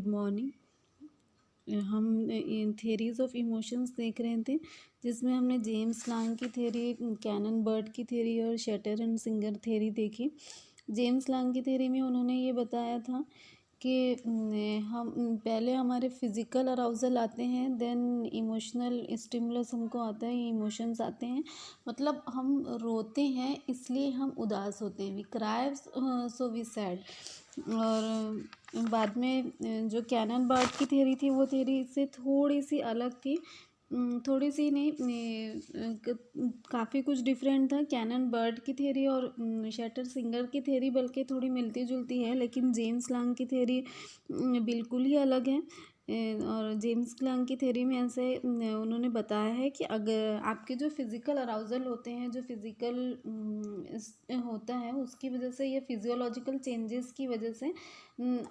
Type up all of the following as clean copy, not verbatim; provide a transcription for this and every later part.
Good morning. हम इन theories of emotions देख रहे थे, जिसमें हमने जेम्स लांग की थेरी, कैनन बर्ड की थेरी और शेटर एंड सिंगर थेरी देखी। जेम्स लांग की थेरी में उन्होंने ये बताया था कि हम पहले हमारे फिज़िकल अराउजल आते हैं, देन इमोशनल स्टिमुलस हमको आता है, इमोशंस आते हैं। मतलब हम रोते हैं इसलिए हम उदास होते हैं, we cry so we sad. और बाद में जो कैनन बर्ड की थ्योरी थी, वो थ्योरी इससे थोड़ी सी अलग थी। थोड़ी सी नहीं, काफ़ी कुछ डिफरेंट था कैनन बर्ड की थ्योरी और शटर सिंगर की थ्योरी, बल्कि थोड़ी मिलती जुलती है, लेकिन जेम्स लांग की थ्योरी बिल्कुल ही अलग है। और जेम्स लांग की थ्योरी में ऐसे उन्होंने बताया है कि अगर आपके जो फिज़िकल अराउजल होते हैं, जो फिज़िकल होता है, उसकी वजह से, ये फिजियोलॉजिकल चेंजेस की वजह से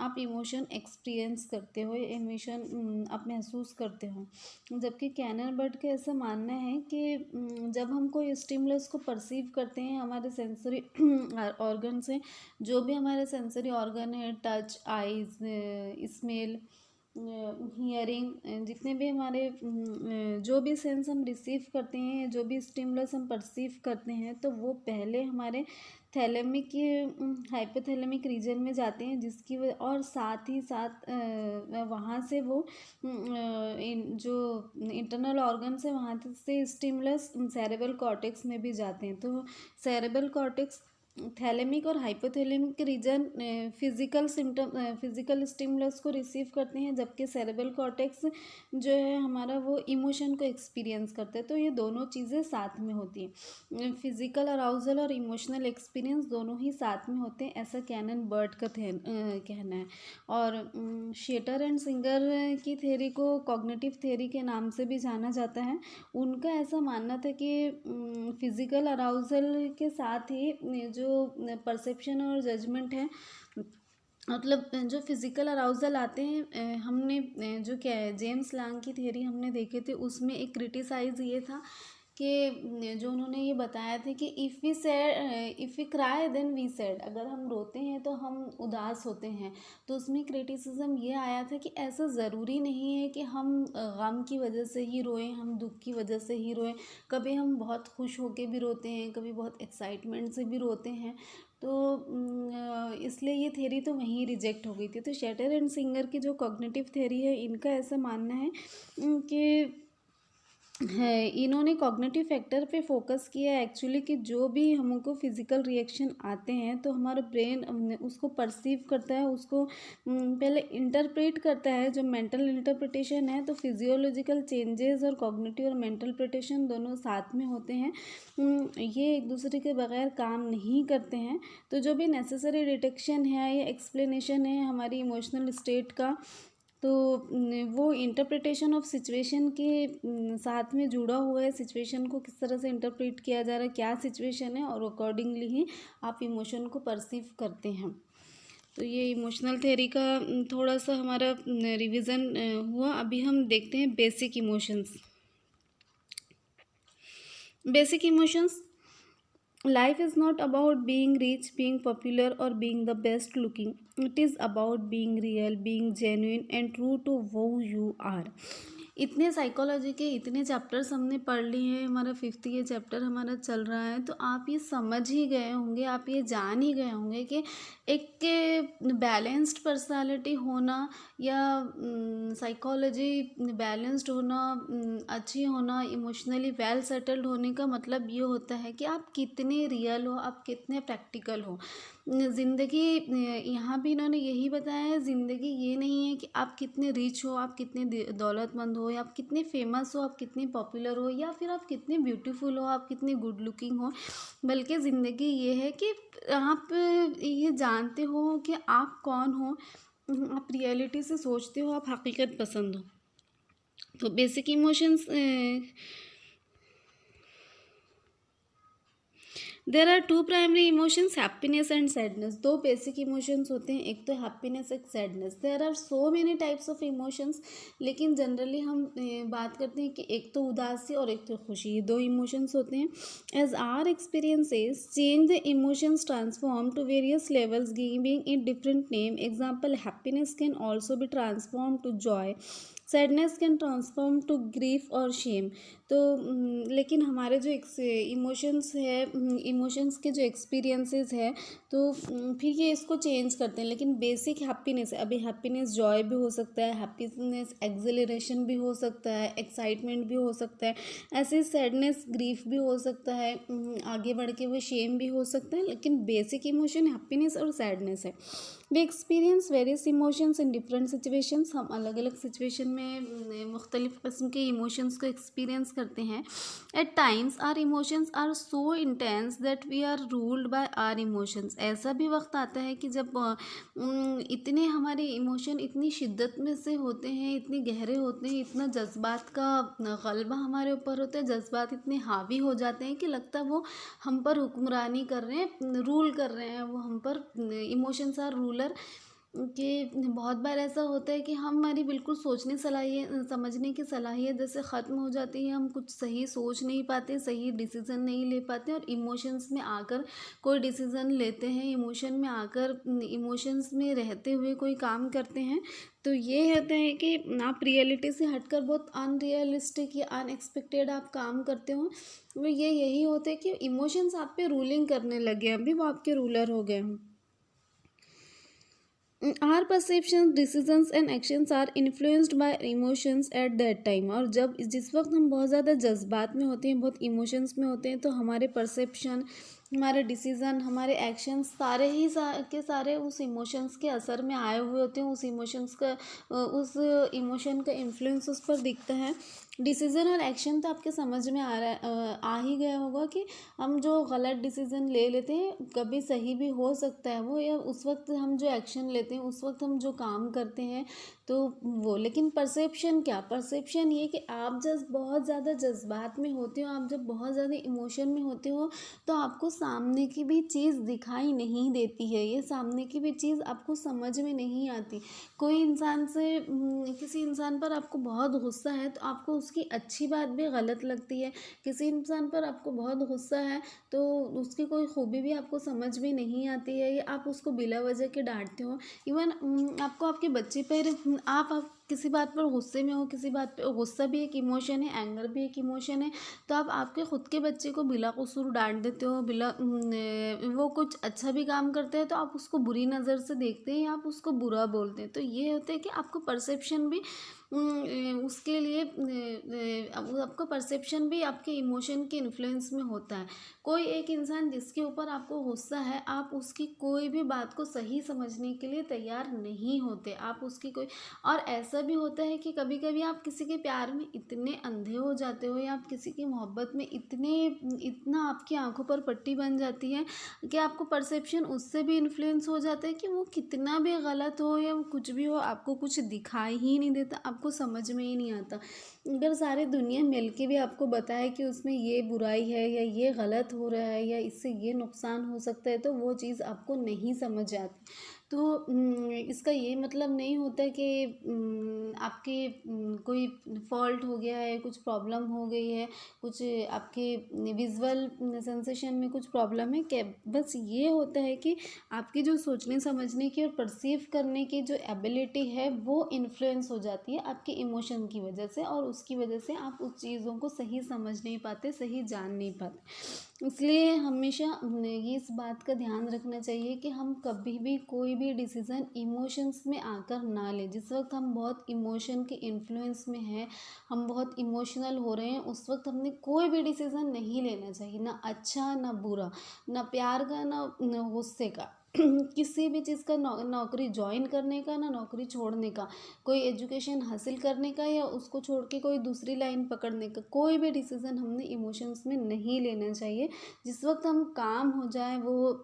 आप इमोशन एक्सपीरियंस करते हो, इमोशन आप महसूस करते हो। जबकि कैनन बर्ड का ऐसा मानना है कि जब हम कोई स्टिमुलस को परसीव करते हैं हमारे सेंसरी ऑर्गन से, जो भी हमारे सेंसरी ऑर्गन है, टच, आइज, स्मेल, हियरिंग, जितने भी हमारे जो भी सेंस हम रिसीव करते हैं, जो भी स्टिमुलस हम परसीव करते हैं, तो वो पहले हमारे थैलेमिक, हाइपोथैलेमिक रीजन में जाते हैं, जिसकी वजह, और साथ ही साथ वहाँ से वो जो इंटरनल ऑर्गन्स है वहाँ से स्टिमुलस सेरेब्रल कॉर्टेक्स में भी जाते हैं। तो सेरेब्रल कॉर्टेक्स, थैलेमिक और हाइपोथैलेमिक रीजन फिजिकल स्टिमुलस को रिसीव करते हैं, जबकि सेरेब्रल कॉर्टेक्स जो है हमारा, वो इमोशन को एक्सपीरियंस करते हैं। तो ये दोनों चीज़ें साथ में होती हैं, फिजिकल अराउजल और इमोशनल एक्सपीरियंस दोनों ही साथ में होते हैं, ऐसा कैनन बर्ड का कहना है। और शेटर एंड सिंगर की थ्योरी को कॉग्निटिव थ्योरी के नाम से भी जाना जाता है। उनका ऐसा मानना था कि फिजिकल अराउजल के साथ ही जो परसेप्शन और जजमेंट है, मतलब जो फिज़िकल अराउजल आते हैं, हमने जो क्या है जेम्स लांग की थ्योरी हमने देखे थे, उसमें एक क्रिटिसाइज ये था कि जो उन्होंने ये बताया था कि if we cry then we sad, अगर हम रोते हैं तो हम उदास होते हैं। तो उसमें क्रिटिसिज्म ये आया था कि ऐसा ज़रूरी नहीं है कि हम गम की वजह से ही रोएं, हम दुख की वजह से ही रोएं। कभी हम बहुत खुश होके भी रोते हैं, कभी बहुत एक्साइटमेंट से भी रोते हैं। तो इसलिए ये थ्योरी तो वहीं रिजेक्ट हो गई थी। तो शेटर एंड सिंगर की जो कॉग्निटिव थ्योरी है, इनका ऐसा मानना है कि है, इन्होंने कॉग्निटिव फैक्टर पे फोकस किया है एक्चुअली, कि जो भी हमको फिजिकल रिएक्शन आते हैं तो हमारा ब्रेन उसको परसीव करता है, उसको पहले इंटरप्रेट करता है, जो मेंटल इंटरप्रिटेशन है। तो फिजियोलॉजिकल चेंजेस और कॉग्निटिव और मेंटल प्रिटेशन दोनों साथ में होते हैं, ये एक दूसरे के बगैर काम नहीं करते हैं। तो जो भी नेसेसरी डिटेक्शन है या एक्सप्लेनेशन है हमारी इमोशनल स्टेट का, तो वो इंटरप्रिटेशन ऑफ सिचुएशन के साथ में जुड़ा हुआ है। सिचुएशन को किस तरह से इंटरप्रेट किया जा रहा है, क्या सिचुएशन है, और अकॉर्डिंगली ही आप इमोशन को परसीव करते हैं। तो ये इमोशनल थ्योरी का थोड़ा सा हमारा रिवीजन हुआ। अभी हम देखते हैं basic emotions. Basic emotions, life is not about being rich, being popular, or being the best looking. It is about being real, being genuine and true to who you are. इतने psychology के इतने chapters हमने पढ़ लिए हैं, हमारा 5th ये chapter हमारा चल रहा है। तो आप ये समझ ही गए होंगे, आप ये जान ही गए होंगे कि एक बैलेंस्ड पर्सनालिटी होना या साइकोलॉजी बैलेंस्ड होना, अच्छी होना, इमोशनली वेल सेटल्ड होने का मतलब ये होता है कि आप कितने रियल हो, आप कितने प्रैक्टिकल हो। ज़िंदगी, यहाँ भी इन्होंने यही बताया है, ज़िंदगी ये नहीं है कि आप कितने रिच हो, आप कितने दौलतमंद हो, या आप कितने फेमस हो, आप कितने पॉपुलर हो, या फिर आप कितने ब्यूटीफुल हो, आप कितने गुड लुकिंग हो। बल्कि ज़िंदगी ये है कि आप ये जानते हो कि आप कौन हो, आप रियलिटी से सोचते हो, आप हकीकत पसंद हो। तो basic emotions, there are two primary emotions, happiness and sadness. दो बेसिक इमोशंस होते हैं, एक तो हैप्पीनेस, एक sadness. There are so many types of emotions, लेकिन जनरली हम बात करते हैं कि एक तो उदासी और एक तो खुशी, ये दो इमोशंस होते हैं। As our experiences change, the emotions transform to various levels giving it different name. Example, happiness can also be transform to joy, sadness can transform to grief और शेम। तो लेकिन हमारे जो इमोशंस है, इमोशंस के जो एक्सपीरियंसेस है, तो फिर ये इसको चेंज करते हैं। लेकिन बेसिक हैप्पीनेस है, अभी हैप्पीनेस जॉय भी हो सकता है, हैप्पीनेस एक्सिलरेशन भी हो सकता है, एक्साइटमेंट भी हो सकता है, ऐसे सैडनेस ग्रीफ भी हो सकता है, आगे बढ़ के वो शेम भी हो सकता है। लेकिन बेसिक इमोशन हैप्पीनेस और सैडनेस है। We experience various emotions in different situations. हम अलग अलग सिचुएशन में मुख्तलिफ़ किस्म के इमोशंस को एक्सपीरियंस करते हैं। At times our emotions are so intense that we are ruled by our emotions. ऐसा भी वक्त आता है कि जब इतने हमारे इमोशन इतनी शिद्दत में से होते हैं, इतने गहरे होते हैं, इतना जज्बात का गलबा हमारे ऊपर होता है, जज्बात इतने हावी हो जाते हैं कि लगता है वो हम पर हुक्मरानी कर रहे हैं, रूल कर रहे हैं, वो हम पर इमोशंस आर रूलर। कि बहुत बार ऐसा होता है कि हमारी बिल्कुल सोचने सलाहियत, समझने की सलाहियत जैसे ख़त्म हो जाती है, हम कुछ सही सोच नहीं पाते, सही डिसीज़न नहीं ले पाते और इमोशंस में आकर कोई डिसीज़न लेते हैं, इमोशन में आकर इमोशंस में रहते हुए कोई काम करते हैं। तो ये होता है कि आप रियलिटी से हटकर बहुत अनरियलिस्टिक या अनएक्सपेक्टेड आप काम करते हो। वो ये यही होता है कि इमोशंस आप पे रूलिंग करने लगे हैं, अभी वो आपके रूलर हो गए हैं। Our perception, decisions and actions are influenced by emotions at that time. और जब जिस वक्त हम बहुत ज़्यादा जज्बात में होते हैं, बहुत इमोशंस में होते हैं, तो हमारे परसेप्शन, हमारे डिसीज़न, हमारे एक्शंस सारे ही के सारे उस इमोशंस के असर में आए हुए होते हैं। उस इमोशंस का उस इमोशन का इन्फ्लुएंस उस पर दिखता है। डिसीज़न और एक्शन तो आपके समझ में आ रहा है, आ ही गया होगा कि हम जो गलत डिसीज़न ले लेते हैं, कभी सही भी हो सकता है वो, या उस वक्त हम जो एक्शन लेते हैं, उस वक्त हम जो काम करते हैं, तो वो। लेकिन परसेप्शन क्या, परसेप्शन ये कि आप जब बहुत ज़्यादा जज्बात में होते हो, आप जब बहुत ज़्यादा इमोशन में होते हो, तो आपको सामने की भी चीज़ दिखाई नहीं देती है, ये सामने की भी चीज़ आपको समझ में नहीं आती। कोई इंसान से किसी इंसान पर आपको बहुत गुस्सा है, तो आपको उसकी अच्छी बात भी गलत लगती है। किसी इंसान पर आपको बहुत गुस्सा है, तो उसकी कोई खूबी भी आपको समझ में नहीं आती है, या आप उसको बिला वजह के डांटते हो। इवन आपको आपके बच्चे पर आप किसी बात पर गुस्से में हो, किसी बात पे गुस्सा भी एक इमोशन है, एंगर भी एक इमोशन है, तो आप आपके खुद के बच्चे को बिला कसूर डांट देते हो, बिला वो कुछ अच्छा भी काम करते हैं तो आप उसको बुरी नज़र से देखते हैं, या आप उसको बुरा बोलते हैं। तो ये होता है कि आपको परसेप्शन भी उसके लिए आपका परसेप्शन भी आपके इमोशन के इन्फ्लुएंस में होता है। कोई एक इंसान जिसके ऊपर आपको गुस्सा है, आप उसकी कोई भी बात को सही समझने के लिए तैयार नहीं होते, आप उसकी कोई। और ऐसा भी होता है कि कभी कभी आप किसी के प्यार में इतने अंधे हो जाते हो, या आप किसी की मोहब्बत में इतना आपकी आंखों पर पट्टी बन जाती है कि आपको परसेप्शन उससे भी इन्फ्लुएंस हो जाता है कि वो कितना भी गलत हो या कुछ भी हो, आपको कुछ दिखाई ही नहीं देता, आपको समझ में ही नहीं आता। अगर सारी दुनिया मिल के भी आपको बताए कि उसमें ये बुराई है, या ये गलत हो रहा है, या इससे ये नुकसान हो सकता है, तो वो चीज़ आपको नहीं समझ आती। तो इसका ये मतलब नहीं होता कि आपके कोई फॉल्ट हो गया है, कुछ प्रॉब्लम हो गई है, कुछ आपके विजुअल सेंसेशन में कुछ प्रॉब्लम है क्या। बस ये होता है कि आपकी जो सोचने समझने की और परसीव करने की जो एबिलिटी है, वो इन्फ्लुएंस हो जाती है आपके इमोशन की वजह से, और उसकी वजह से आप उस चीज़ों को सही समझ नहीं पाते, सही जान नहीं पाते। इसलिए हमेशा ये इस बात का ध्यान रखना चाहिए कि हम कभी भी कोई भी डिसीज़न इमोशंस में आकर ना लें। जिस वक्त हम बहुत इमोशन के इन्फ्लुएंस में हैं, हम बहुत इमोशनल हो रहे हैं, उस वक्त हमने कोई भी डिसीज़न नहीं लेना चाहिए, ना अच्छा ना बुरा, ना प्यार का ना गुस्से का। किसी भी चीज़ का नौकरी ज्वाइन करने का, ना नौकरी छोड़ने का, कोई एजुकेशन हासिल करने का, या उसको छोड़ के कोई दूसरी लाइन पकड़ने का, कोई भी डिसीज़न हमने इमोशंस में नहीं लेना चाहिए। जिस वक्त हम काम हो जाए, वो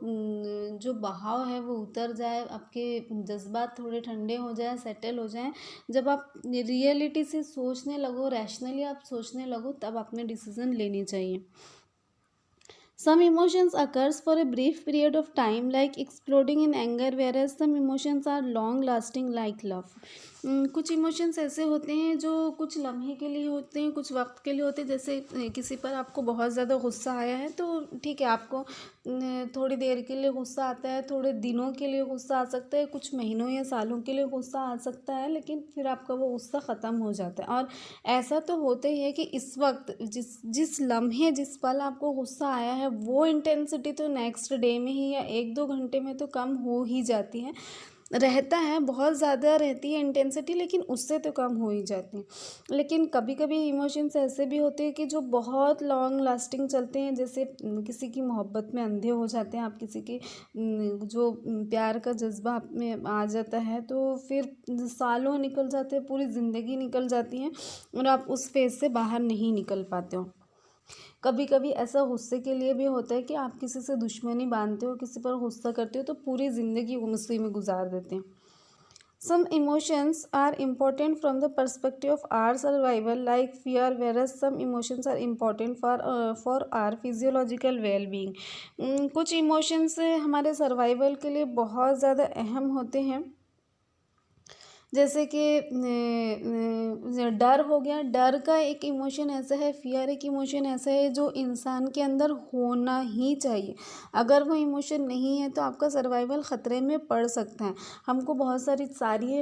जो बहाव है वो उतर जाए, आपके जज्बात थोड़े ठंडे हो जाए, सेटल हो जाए, जब आप रियलिटी से सोचने लगो, रैशनली आप सोचने लगो, तब आपने डिसीज़न लेनी चाहिए। Some emotions occurs for a brief period of time, like exploding in anger, whereas some emotions are long lasting, like love. कुछ इमोशंस ऐसे होते हैं जो कुछ लम्हे के लिए होते हैं, कुछ वक्त के लिए होते हैं। जैसे किसी पर आपको बहुत ज़्यादा गुस्सा आया है तो ठीक है, आपको थोड़ी देर के लिए गुस्सा आता है, थोड़े दिनों के लिए गुस्सा आ सकता है, कुछ महीनों या सालों के लिए गुस्सा आ सकता है, लेकिन फिर आपका वो गुस्सा ख़त्म हो जाता है। और ऐसा तो होता ही है कि इस वक्त जिस जिस लम्हे जिस पल आपको गुस्सा आया है, वो इंटेंसिटी तो नेक्स्ट डे में ही या 1-2 घंटे में तो कम हो ही जाती है। रहता है, बहुत ज़्यादा रहती है इंटेंसिटी, लेकिन उससे तो कम हो ही जाती है। लेकिन कभी कभी इमोशंस ऐसे भी होते हैं कि जो बहुत लॉन्ग लास्टिंग चलते हैं। जैसे किसी की मोहब्बत में अंधे हो जाते हैं आप, किसी की जो प्यार का जज्बा आप में आ जाता है, तो फिर सालों निकल जाते हैं, पूरी ज़िंदगी निकल जाती है और आप उस फेज़ से बाहर नहीं निकल पाते हो। कभी कभी ऐसा गुस्से के लिए भी होता है कि आप किसी से दुश्मनी बांधते हो, किसी पर गुस्सा करते हो तो पूरी ज़िंदगी उसी में गुजार देते हैं। Some emotions are important from the perspective of our survival, like fear, whereas some emotions are important for our physiological well-being. कुछ इमोशंस हमारे सर्वाइवल के लिए बहुत ज़्यादा अहम होते हैं। जैसे कि डर हो गया। डर का एक इमोशन ऐसा है, फियर एक इमोशन ऐसा है जो इंसान के अंदर होना ही चाहिए। अगर वो इमोशन नहीं है तो आपका सर्वाइवल ख़तरे में पड़ सकता है। हमको बहुत सारी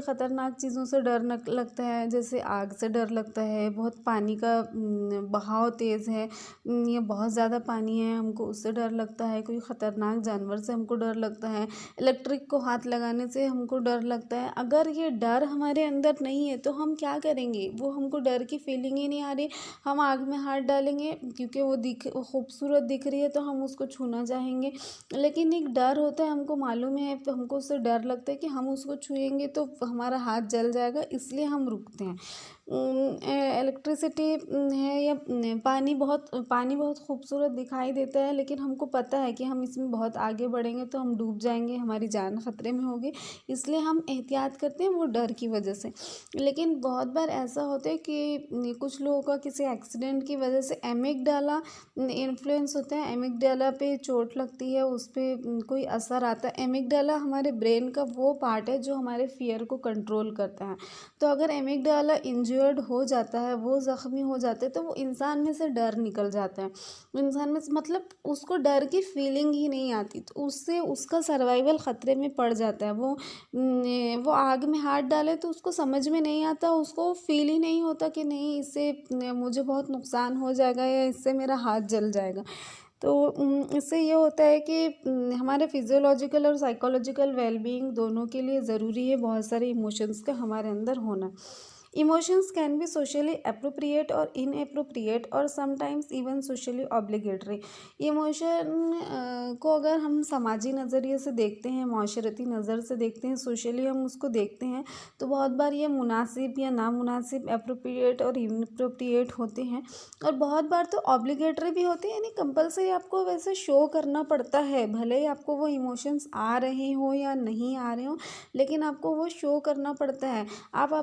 ख़तरनाक चीज़ों से डर लगता है। जैसे आग से डर लगता है, बहुत पानी का बहाव तेज़ है या बहुत ज़्यादा पानी है, हमको उससे डर लगता है। कोई ख़तरनाक जानवर से हमको डर लगता है, इलेक्ट्रिक को हाथ लगाने से हमको डर लगता है। अगर ये डर हमारे अंदर नहीं है तो हम क्या करेंगे? वो हमको डर की फीलिंग ही नहीं आ रही, हम आग में हाथ डालेंगे क्योंकि वो खूबसूरत दिख रही है तो हम उसको छूना चाहेंगे। लेकिन एक डर होता है, हमको मालूम है, तो हमको उससे डर लगता है कि हम उसको छुएंगे तो हमारा हाथ जल जाएगा, इसलिए हम रुकते हैं। इलेक्ट्रिसिटी है या पानी बहुत खूबसूरत दिखाई देता है, लेकिन हमको पता है कि हम इसमें बहुत आगे बढ़ेंगे तो हम डूब जाएंगे, हमारी जान खतरे में होगी, इसलिए हम एहतियात करते हैं वो डर की वजह से। लेकिन बहुत बार ऐसा होता है कि कुछ लोगों का किसी एक्सीडेंट की वजह से एमिगडाला इन्फ्लुएंस होता है, एमिगडाला पे चोट लगती है, उस पर कोई असर आता है। एमिगडाला हमारे ब्रेन का वो पार्ट है जो हमारे फियर को कंट्रोल करता है। तो अगर एमिगडाला इंजर्ड हो जाता है, वो ज़ख्मी हो जाता है, तो वो इंसान में से डर निकल जाता है। इंसान में से मतलब उसको डर की फीलिंग ही नहीं आती, तो उससे उसका सर्वाइवल ख़तरे में पड़ जाता है। वो आग में हाथ डाले तो उसको समझ में नहीं आता, उसको फील ही नहीं होता कि नहीं, इससे मुझे बहुत नुकसान हो जाएगा या इससे मेरा हाथ जल जाएगा। तो इससे ये होता है कि हमारे फिजियोलॉजिकल और साइकोलॉजिकल वेलबींग दोनों के लिए ज़रूरी है बहुत सारे इमोशंस का हमारे अंदर होना। Emotions can be socially appropriate और इनअप्रोप्रिएट और sometimes even socially obligatory. Emotion को अगर हम समाजी नज़रिए से देखते हैं, माशरती नज़र से देखते हैं, सोशली हम उसको देखते हैं, तो बहुत बार ये मुनासिब या नामुनासिब, अप्रोप्रिएट और इनअप्रोप्रिएट होते हैं। और बहुत बार तो ऑब्लिगेटरी भी होते हैं, यानी कंपलसरी आपको वैसे शो करना पड़ता है, भले ही आपको वो इमोशंस आ रहे हो या नहीं आ रहे हो, लेकिन आपको वो शो करना पड़ता है। आप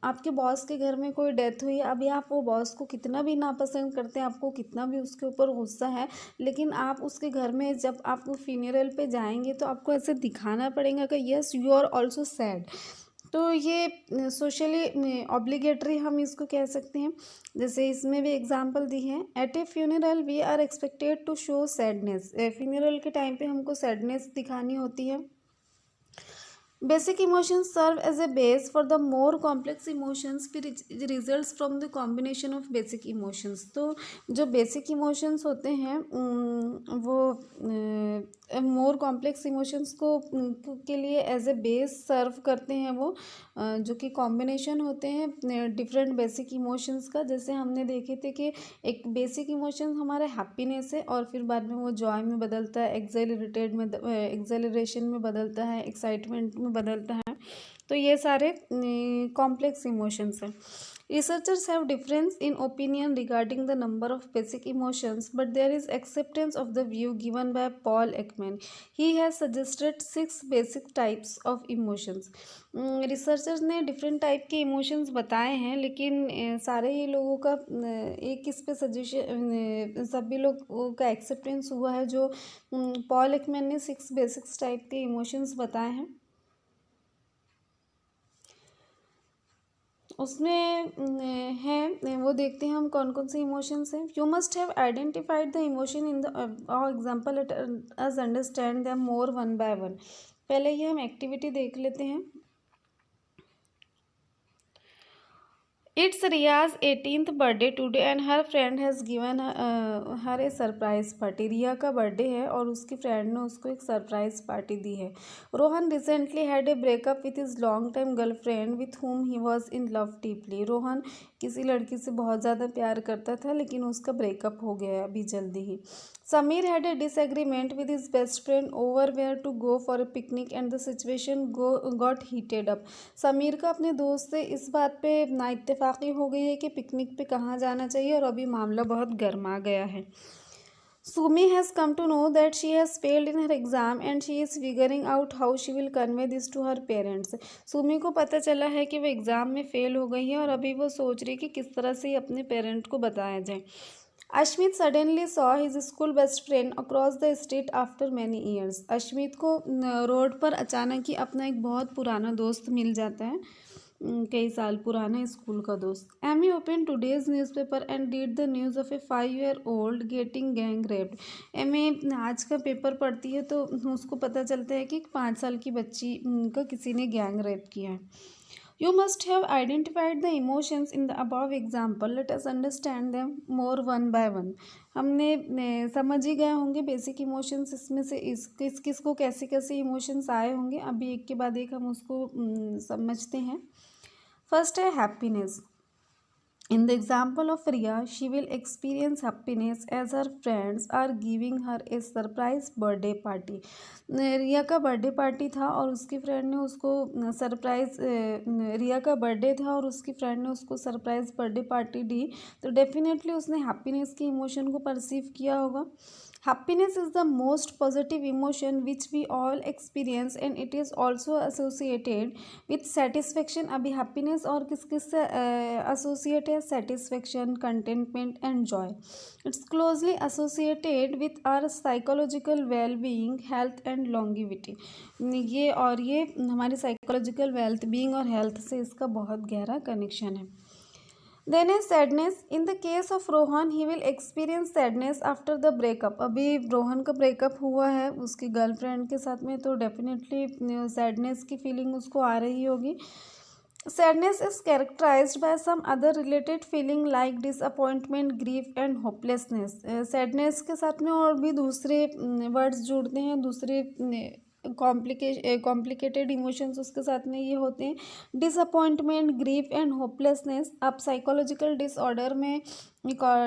आपके बॉस के घर में कोई डेथ हुई, अभी आप वो बॉस को कितना भी नापसंद करते हैं, आपको कितना भी उसके ऊपर गुस्सा है, लेकिन आप उसके घर में जब आप वो फ्यूनरल पे जाएंगे तो आपको ऐसे दिखाना पड़ेगा कि yes you are also sad. तो ये सोशली ऑब्लिगेटरी हम इसको कह सकते हैं। जैसे इसमें भी एग्जांपल दी है, at a funeral we are expected to show sadness. Funeral के टाइम पे हमको सैडनेस दिखानी होती है। Basic emotions serve as a base for the more complex emotions which results from the combination of basic emotions। तो जो basic emotions होते हैं वो मोर कॉम्प्लेक्स इमोशंस के लिए एज ए बेस सर्व करते हैं। वो जो कि कॉम्बिनेशन होते हैं डिफरेंट बेसिक इमोशंस का। जैसे हमने देखे थे कि एक बेसिक इमोशन हमारा हैप्पीनेस है और फिर बाद में वो जॉय में बदलता है, एक्सेलरेशन में बदलता है, एक्साइटमेंट में बदलता है। तो ये सारे कॉम्प्लेक्स इमोशंस हैं। Researchers have difference in opinion regarding the number of basic emotions, but there is acceptance of the view given by Paul Ekman. He has suggested 6 basic types of emotions. Researchers ने different type के emotions बताए हैं, लेकिन सारे ही लोगों का एक इस पे सजेशन सभी लोगों का एक्सेप्टेंस हुआ है। जो पॉल एकमैन ने 6 बेसिक्स टाइप के इमोशंस बताए हैं, उसमें है वो देखते हैं हम कौन कौन से इमोशंस हैं। You must have identified the emotion in the example let us understand them more one by one. पहले ये हम एक्टिविटी देख लेते हैं। It's Riya's 18th birthday today and her friend has given her a surprise party. रिया का birthday है और उसकी फ्रेंड ने उसको एक सरप्राइज पार्टी दी है। Rohan recently had a breakup with his long time girlfriend with whom he was in love deeply. Rohan किसी लड़की से बहुत ज़्यादा प्यार करता था, लेकिन उसका ब्रेकअप हो गया अभी जल्दी ही। Samir had a disagreement with his best friend over where to go for a picnic and the situation got heated up. Sameer का अपने दोस्त से इस बात पे नाइत्तेफाकी हो गई है कि पिकनिक पे कहाँ जाना चाहिए, और अभी मामला बहुत गर्मा गया है। Sumi has come to know that she has failed in her exam and she is figuring out how she will convey this to her parents. Sumi को पता चला है कि वो एग्ज़ाम में फ़ेल हो गई है और अभी वो सोच रही है कि किस तरह से अपने पेरेंट को बताया जाए। Ashmit suddenly saw his school best friend across the street after many years. Ashmit को रोड पर अचानक ही अपना एक बहुत पुराना दोस्त मिल जाता है, कई साल पुराना स्कूल का दोस्त। Amy open today's newspaper and read the news of a 5-year-old getting gang raped. Amy आज का पेपर पढ़ती है तो उसको पता चलता है कि 5 साल की बच्ची का किसी ने गैंग रेप किया है। You must have identified the emotions in the above example. Let us understand them more one by one. हमने समझ ही गए होंगे बेसिक इमोशंस, इसमें से किस किस को कैसे कैसे इमोशंस आए होंगे। अभी एक के बाद एक हम उसको समझते हैं। फर्स्ट है happiness. In the example of Riya, she will experience happiness as her friends are giving her a surprise birthday party. रिया का बर्थडे पार्टी था और उसकी फ्रेंड ने उसको सरप्राइज रिया का बर्थडे था और उसकी फ्रेंड ने उसको सरप्राइज बर्थडे पार्टी दी, तो डेफिनेटली उसने हैप्पीनेस के इमोशन को परसीव किया होगा। Happiness is the most positive emotion which we all experience and it is also associated with satisfaction. अभी happiness और किस किस से associate है? Satisfaction, contentment and joy. It's closely associated with our psychological well-being, health and longevity. ये हमारी psychological well-being और health से इसका बहुत गहरा connection है। Then is sadness. In the case of Rohan, he will experience sadness after the breakup. अभी रोहन का ब्रेकअप हुआ है उसकी गर्लफ्रेंड के साथ में, तो डेफिनेटली सैडनेस की फीलिंग उसको आ रही होगी। Sadness is characterized by some other related feeling like disappointment, grief and hopelessness. Sadness के साथ में और भी दूसरे वर्ड्स जुड़ते हैं, दूसरे कॉम्प्लिकेटेड इमोशंस उसके साथ में ये होते हैं। Disappointment, grief and hopelessness. आप साइकोलॉजिकल डिसऑर्डर में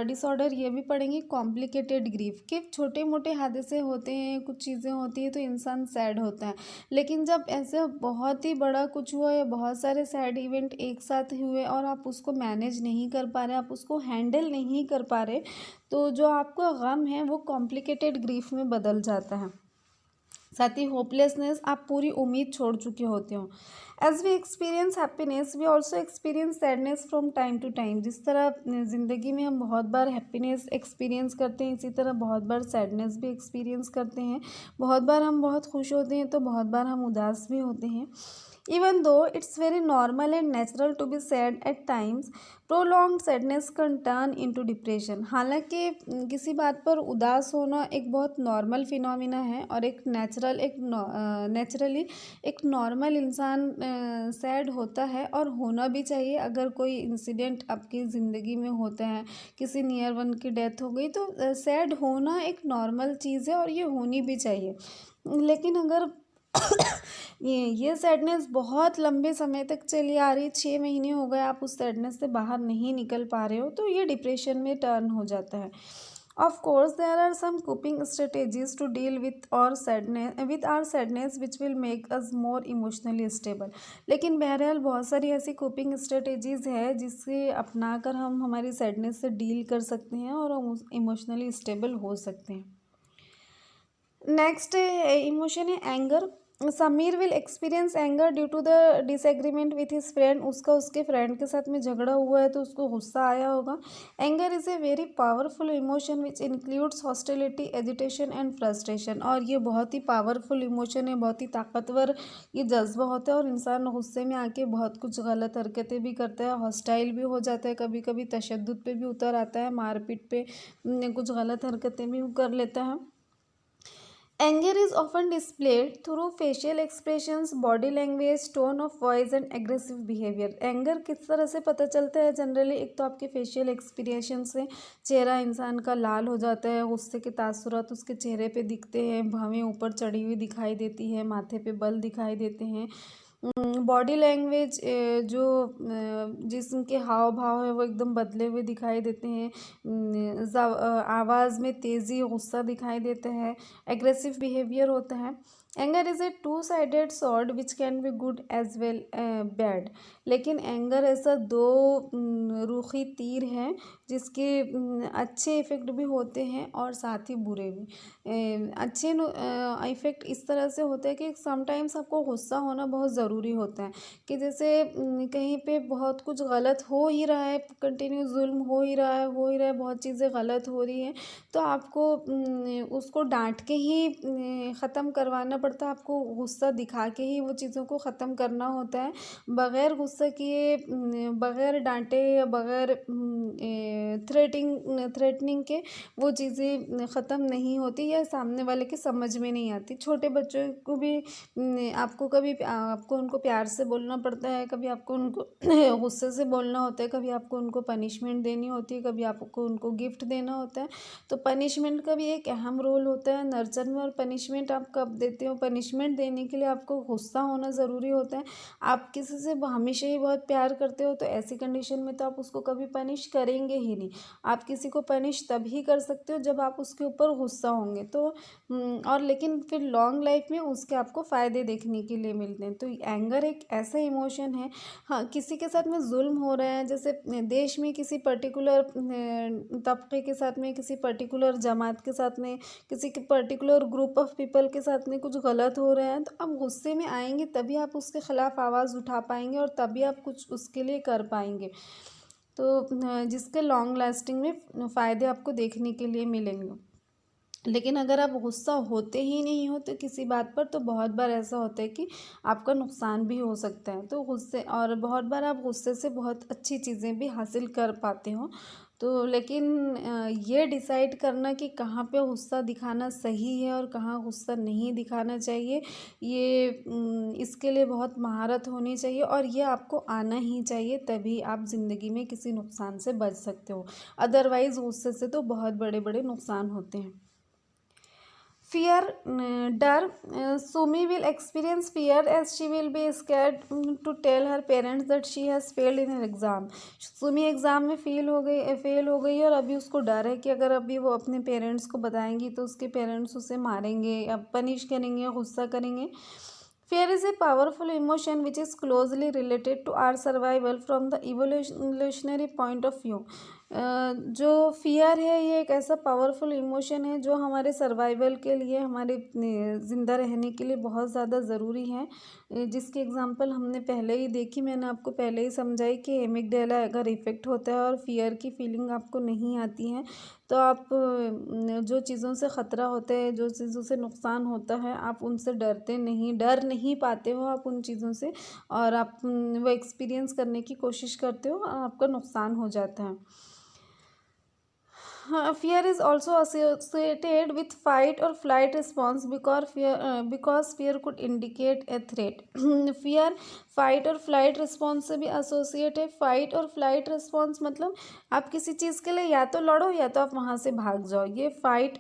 डिसऑर्डर ये भी पढ़ेंगे, कॉम्प्लिकेटेड ग्रीफ, कि छोटे मोटे हादसे होते हैं, कुछ चीज़ें होती हैं तो इंसान सैड होता है, लेकिन जब ऐसे बहुत ही बड़ा कुछ हुआ या बहुत सारे सैड इवेंट एक साथ हुए और आप उसको मैनेज नहीं कर पा रहे, आप उसको हैंडल नहीं कर पा रहे, तो जो आपका गम है वो कॉम्प्लिकेटेड ग्रीफ में बदल जाता है। साथ ही होपलेसनेस, आप पूरी उम्मीद छोड़ चुके होते हो। As we experience happiness we also experience sadness from time to time. जिस तरह ज़िंदगी में हम बहुत बार हैप्पीनेस एक्सपीरियंस करते हैं, इसी तरह बहुत बार सैडनेस भी एक्सपीरियंस करते हैं। बहुत बार हम बहुत खुश होते हैं तो बहुत बार हम उदास भी होते हैं। Even though it's very normal and natural to be sad at times, prolonged sadness can turn into depression. हालांकि किसी बात पर उदास होना एक बहुत नॉर्मल फिनोमिना है और एक नेचुरली एक नॉर्मल इंसान सैड होता है और होना भी चाहिए। अगर कोई इंसिडेंट आपकी ज़िंदगी में होता है, किसी नियर वन की डेथ हो गई, तो सैड होना एक नॉर्मल चीज़ है और ये होनी भी चाहिए। लेकिन अगर ये सैडनेस बहुत लंबे समय तक चली आ रही, 6 महीने हो गए, आप उस सैडनेस से बाहर नहीं निकल पा रहे हो, तो ये डिप्रेशन में टर्न हो जाता है। Of course, there are some coping strategies to deal with our sadness which will make us more emotionally stable. लेकिन बहरहाल बहुत सारी ऐसी coping strategies है जिससे अपनाकर हम हमारी sadness से deal कर सकते हैं और हम emotionally stable हो सकते हैं. नेक्स्ट इमोशन है anger. Sameer will experience anger due to the disagreement with his friend. उसके फ्रेंड के साथ में झगड़ा हुआ है तो उसको गुस्सा आया होगा. Anger is a very powerful emotion which includes hostility, agitation and frustration. और ये बहुत ही पावरफुल इमोशन है, बहुत ही ताकतवर ये जज्बा होता है और इंसान गुस्से में आके बहुत कुछ गलत हरकतें भी करता है, हॉस्टाइल भी हो जाता है, कभी कभी तशद्दुद पे भी उतर आता है, मारपीट पे कुछ गलत हरकतें भी कर लेता है. Anger is often displayed through facial expressions, body language, tone of voice and aggressive behavior. Anger किस तरह से पता चलता है जनरली? एक तो आपके फेशियल एक्सप्रेशन से चेहरा इंसान का लाल हो जाता है, गुस्से के तासुरात उसके चेहरे पे दिखते हैं, भवें ऊपर चढ़ी हुई दिखाई देती है, माथे पे बल दिखाई देते हैं. बॉडी लैंग्वेज जो जिस्म के हाव भाव है वो एकदम बदले हुए दिखाई देते हैं. आवाज़ में तेज़ी, गुस्सा दिखाई देता है, एग्रेसिव बिहेवियर होता है. Anger is a two sided sword which can be good as well bad. लेकिन एंगर ऐसा दो रुखी तीर है जिसके अच्छे इफ़ेक्ट भी होते हैं और साथ ही बुरे भी. अच्छे इफ़ेक्ट इस तरह से होता है कि समटाइम्स आपको गुस्सा होना बहुत ज़रूरी होता है कि जैसे कहीं पे बहुत कुछ गलत हो ही रहा है, कंटिन्यू जुल्म हो ही रहा है, बहुत चीज़ें गलत हो रही हैं तो आपको उसको डांट के ही ख़त्म करवाना पड़ता है. आपको गुस्सा दिखा के ही वो चीज़ों को ख़त्म करना होता है. बग़ैर गुस्सा किए, बग़ैर डांटे या बग़ैर थ्रेटनिंग के वो चीज़ें ख़त्म नहीं होती या सामने वाले के समझ में नहीं आती. छोटे बच्चों को भी आपको उनको प्यार से बोलना पड़ता है, कभी आपको उनको गुस्से से बोलना होता है, कभी आपको उनको पनिशमेंट देनी होती है, कभी आपको उनको गिफ्ट देना होता है. तो पनिशमेंट का भी एक अहम रोल होता है नर्चर में. और पनिशमेंट आप कब देते हो? पनिशमेंट देने के लिए आपको गुस्सा होना ज़रूरी होता है. आप किसी से हमेशा ही बहुत प्यार करते हो तो ऐसी कंडीशन में तो आप उसको कभी पनिश करेंगे ही नहीं. आप किसी को पनिश तभी कर सकते हो जब आप उसके ऊपर गुस्सा होंगे तो और लेकिन फिर लॉन्ग लाइफ में उसके आपको फ़ायदे देखने के लिए मिलते हैं. तो एंगर एक ऐसा इमोशन है. हाँ, किसी के साथ में जुल्म हो रहा है, जैसे देश में किसी पर्टिकुलर तबके के साथ में, किसी पर्टिकुलर जमात के साथ में, किसी के पर्टिकुलर ग्रुप ऑफ पीपल के साथ में कुछ गलत हो रहा है तो आप गुस्से में आएंगे तभी आप उसके ख़िलाफ़ आवाज़ उठा पाएंगे और तभी आप कुछ उसके लिए कर पाएंगे. तो जिसके लॉन्ग लास्टिंग में फ़ायदे आपको देखने के लिए मिलेंगे. लेकिन अगर आप गुस्सा होते ही नहीं हो तो किसी बात पर तो बहुत बार ऐसा होता है कि आपका नुकसान भी हो सकता है. तो गुस्से और बहुत बार आप गुस्से से बहुत अच्छी चीज़ें भी हासिल कर पाते हो. तो लेकिन ये डिसाइड करना कि कहाँ पे गुस्सा दिखाना सही है और कहाँ गुस्सा नहीं दिखाना चाहिए, ये इसके लिए बहुत महारत होनी चाहिए और ये आपको आना ही चाहिए. तभी आप ज़िंदगी में किसी नुकसान से बच सकते हो. अदरवाइज़ गुस्से से तो बहुत बड़े बड़े नुकसान होते हैं. Fear, डर. Sumi will experience fear as she will be scared to tell her parents that she has failed in her exam. Sumi exam में फेल हो गई और अभी उसको डर है कि अगर अभी वो अपने पेरेंट्स को बताएंगी तो उसके पेरेंट्स उसे मारेंगे या पनिश करेंगे, गुस्सा करेंगे. Fear is a powerful emotion which is closely related to our survival from the evolutionary point of view. जो फियर है ये एक ऐसा पावरफुल इमोशन है जो हमारे सर्वाइवल के लिए, हमारे ज़िंदा रहने के लिए बहुत ज़्यादा ज़रूरी है. जिसकी एग्जांपल हमने पहले ही देखी, मैंने आपको पहले ही समझाई कि एमिगडाला अगर इफ़ेक्ट होता है और फियर की फीलिंग आपको नहीं आती है तो आप जो चीज़ों से ख़तरा होता है, जो चीज़ों से नुकसान होता है, आप उनसे डर नहीं पाते हो आप उन चीज़ों से और आप वो एक्सपीरियंस करने की कोशिश करते हो और आपका नुकसान हो जाता है. Fear is also associated with fight or flight response because fear could indicate a threat. Fear fight और फ्लाइट रिस्पॉन्स से भी एसोसिएट है. फाइट और फ्लाइट रिस्पॉन्स मतलब आप किसी चीज़ के लिए या तो लड़ो या तो आप वहाँ से भाग जाओ. ये फाइट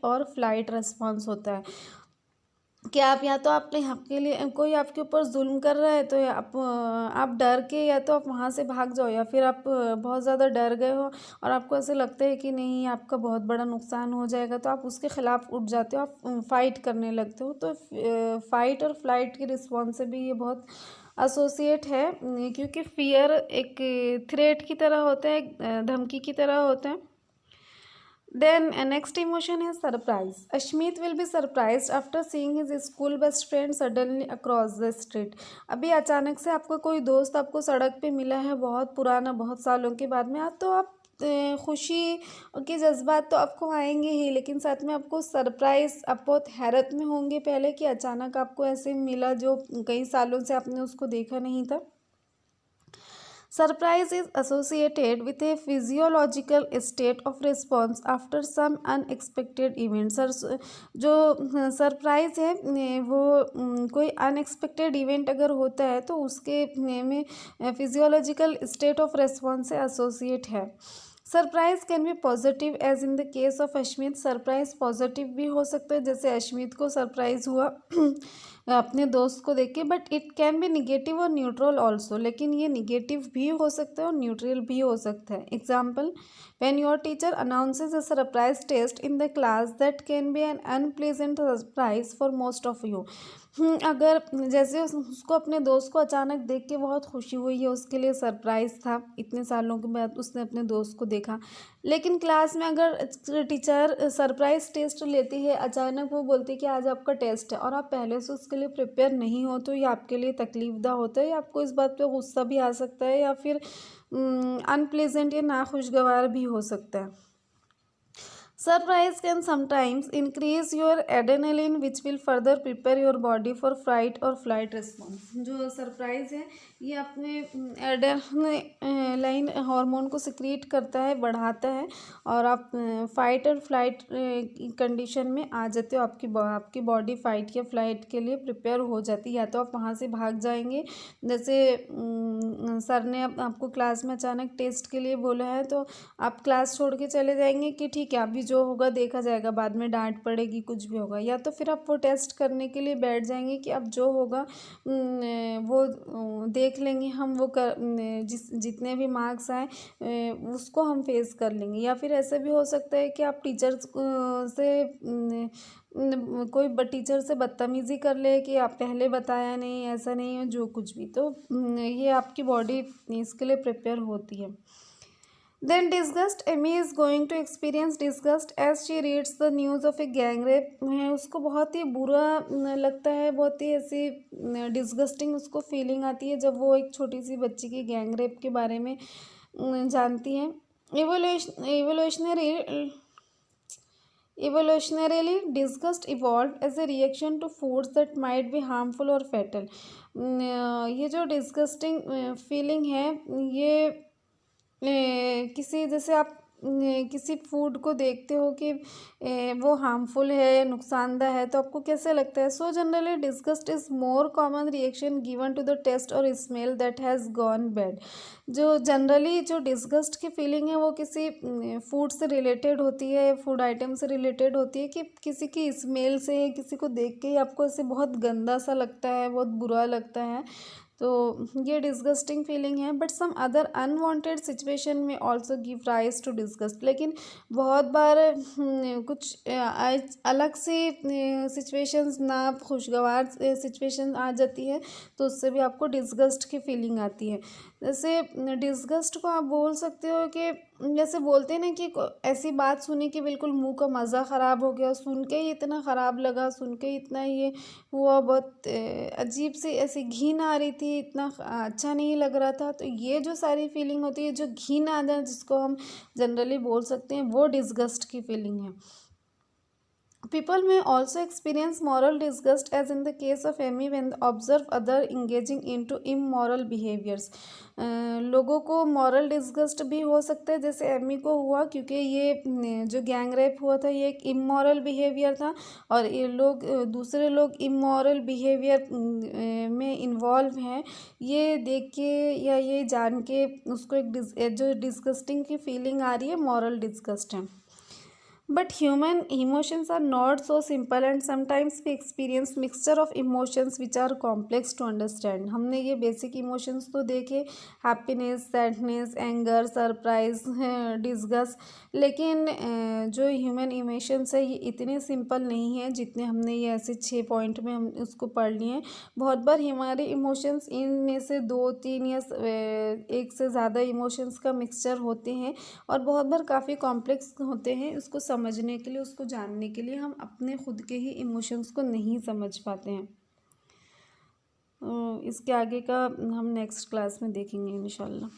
और फ्लाइट रिस्पॉन्स होता है. कि आप या तो अपने हक के लिए कोई आपके ऊपर जुल्म कर रहा है तो आप डर के या तो आप वहाँ से भाग जाओ, या फिर आप बहुत ज़्यादा डर गए हो और आपको ऐसे लगता है कि नहीं आपका बहुत बड़ा नुकसान हो जाएगा, तो आप उसके खिलाफ उठ जाते हो, आप फाइट करने लगते हो। तो फाइट और फ्लाइट की रिस्पॉन्स से भी ये बहुत एसोसिएट है, क्योंकि फियर एक थ्रेट की तरह होता है, एक धमकी की तरह होता है। Then next emotion is surprise. Ashmeet will be surprised after seeing his school best friend suddenly across the street. अभी अचानक से आपका कोई दोस्त आपको सड़क पे मिला है, बहुत पुराना, बहुत सालों के बाद में, तो आप खुशी के जज्बात तो आपको आएंगे ही, लेकिन साथ में आपको सरप्राइज, आप बहुत हैरत में होंगे पहले कि अचानक आपको ऐसे मिला जो कई सालों से आपने उसको देखा नहीं था। Surprise is associated with a physiological state of response after some unexpected event. जो सरप्राइज है वो कोई अनएक्सपेक्टेड इवेंट अगर होता है तो उसके में फिजियोलॉजिकल स्टेट ऑफ रेस्पॉन्स से एसोसिएट है। Surprise can be positive as in the case of Ashmit. Surprise positive भी हो सकता है, जैसे अश्मित को सरप्राइज हुआ अपने दोस्त को देख के, but it can be negative और न्यूट्रल ऑल्सो। लेकिन ये निगेटिव भी हो सकता है और न्यूट्रल भी हो सकता है। Example, when your teacher announces a surprise test in the class, that can be an unpleasant surprise for most of you. अगर जैसे उसको अपने दोस्त को अचानक देख के बहुत खुशी हुई है, उसके लिए सरप्राइज था, इतने सालों के बाद उसने अपने दोस्त को देखा, लेकिन क्लास में अगर टीचर सरप्राइज टेस्ट लेती है, अचानक वो बोलती है कि आज आपका टेस्ट है और आप पहले से उसके लिए प्रिपेयर नहीं हो, तो ये आपके लिए तकलीफदा होता है, या आपको इस बात पे गुस्सा भी आ सकता है, या फिर अनप्लेजेंट या नाखुशगवार भी हो सकता है। Surprise can sometimes increase your adrenaline, which will further prepare your body for fight or flight response. जो सरप्राइज है ये अपने एड्रेनलाइन हार्मोन को सिक्रीट करता है, बढ़ाता है, और आप फाइट और फ्लाइट कंडीशन में आ जाते हो। आपकी बॉडी फाइट या फ्लाइट के लिए प्रिपेयर हो जाती है, या तो आप वहाँ से भाग जाएंगे, जैसे सर ने आपको क्लास में अचानक टेस्ट के लिए बोला है तो आप क्लास छोड़ के चले जाएंगे कि ठीक है अभी जो होगा देखा जाएगा, बाद में डांट पड़ेगी, कुछ भी होगा, या तो फिर आप वो टेस्ट करने के लिए बैठ जाएंगे कि अब जो होगा वो देख लेंगे हम, वो जितने भी मार्क्स आए उसको हम फेस कर लेंगे। या फिर ऐसे भी हो सकता है कि आप टीचर्स से कोई टीचर से बदतमीज़ी कर ले कि आप पहले बताया नहीं, ऐसा नहीं है, जो कुछ भी, तो ये आपकी बॉडी इसके लिए प्रिपेयर होती है। Then disgust. Amy is going to experience disgust as she reads the news of a gang rape. उसको बहुत ही बुरा लगता है, बहुत ही ऐसी डिस्गस्टिंग उसको फीलिंग आती है जब वो एक छोटी सी बच्ची की गैंग रेप के बारे में जानती है। Evolutionarily, disgust evolved as a reaction to foods that might be harmful or fatal. ये जो डिस्गस्टिंग फीलिंग है ये किसी, जैसे आप किसी फूड को देखते हो कि वो हार्मफुल है, नुकसानदेह है, तो आपको कैसे लगता है? So generally disgust is more common reaction given to the taste और smell that has gone bad. जो जनरली जो डिस्गस्ट की फीलिंग है वो किसी फूड से रिलेटेड होती है, फूड आइटम से रिलेटेड होती है, कि किसी की स्मेल से, किसी को देख के ही आपको ऐसे बहुत गंदा सा लगता है, बहुत बुरा लगता है, तो ये डिस्गस्टिंग फीलिंग है। But some other unwanted situation में also give rise to disgust. लेकिन बहुत बार कुछ अलग से सिचुएशंस, ना खुशगवार सिचुएशन आ जाती है, तो उससे भी आपको डिस्गस्ट की फीलिंग आती है। जैसे डिस्गस्ट को आप बोल सकते हो कि जैसे बोलते हैं ना कि ऐसी बात सुनी कि बिल्कुल मुंह का मज़ा ख़राब हो गया, सुन के ही इतना ख़राब लगा, सुन के इतना ये हुआ, बहुत अजीब सी ऐसी घिन आ रही थी, इतना अच्छा नहीं लग रहा था। तो ये जो सारी फीलिंग होती है, जो घिन आ जाए, जिसको हम जनरली बोल सकते हैं, वो डिस्गस्ट की फीलिंग है। People may also experience moral disgust as in the case of Amy when they observe other engaging into immoral behaviors. लोगों को मॉरल डिस्गस्ट भी हो सकता है, जैसे एमी को हुआ, क्योंकि ये जो गैंग रेप हुआ था ये एक इमोरल बिहेवियर था, और ये लोग दूसरे लोग इमोरल बिहेवियर में इन्वॉल्व हैं, ये देख के या ये जान के उसको एक जो डिस्गस्टिंग की फीलिंग आ रही है, मॉरल डिस्गस्ट है। But human emotions are not so simple and sometimes we experience mixture of emotions which are complex to understand. हमने ये बेसिक इमोशंस तो देखे, happiness, sadness, anger, surprise, disgust, लेकिन जो ह्यूमन इमोशंस है ये इतने सिंपल नहीं है जितने हमने ये ऐसे 6 पॉइंट में हम उसको पढ़ लिए हैं। बहुत बार हमारे इमोशंस इनमें से 2 3 या एक से ज़्यादा इमोशंस का मिक्सचर होते हैं और बहुत बार काफ़ी कॉम्प्लेक्स होते हैं। उसको समझने के लिए, उसको जानने के लिए हम अपने खुद के ही इमोशंस को नहीं समझ पाते हैं। इसके आगे का हम नेक्स्ट क्लास में देखेंगे इंशाल्लाह।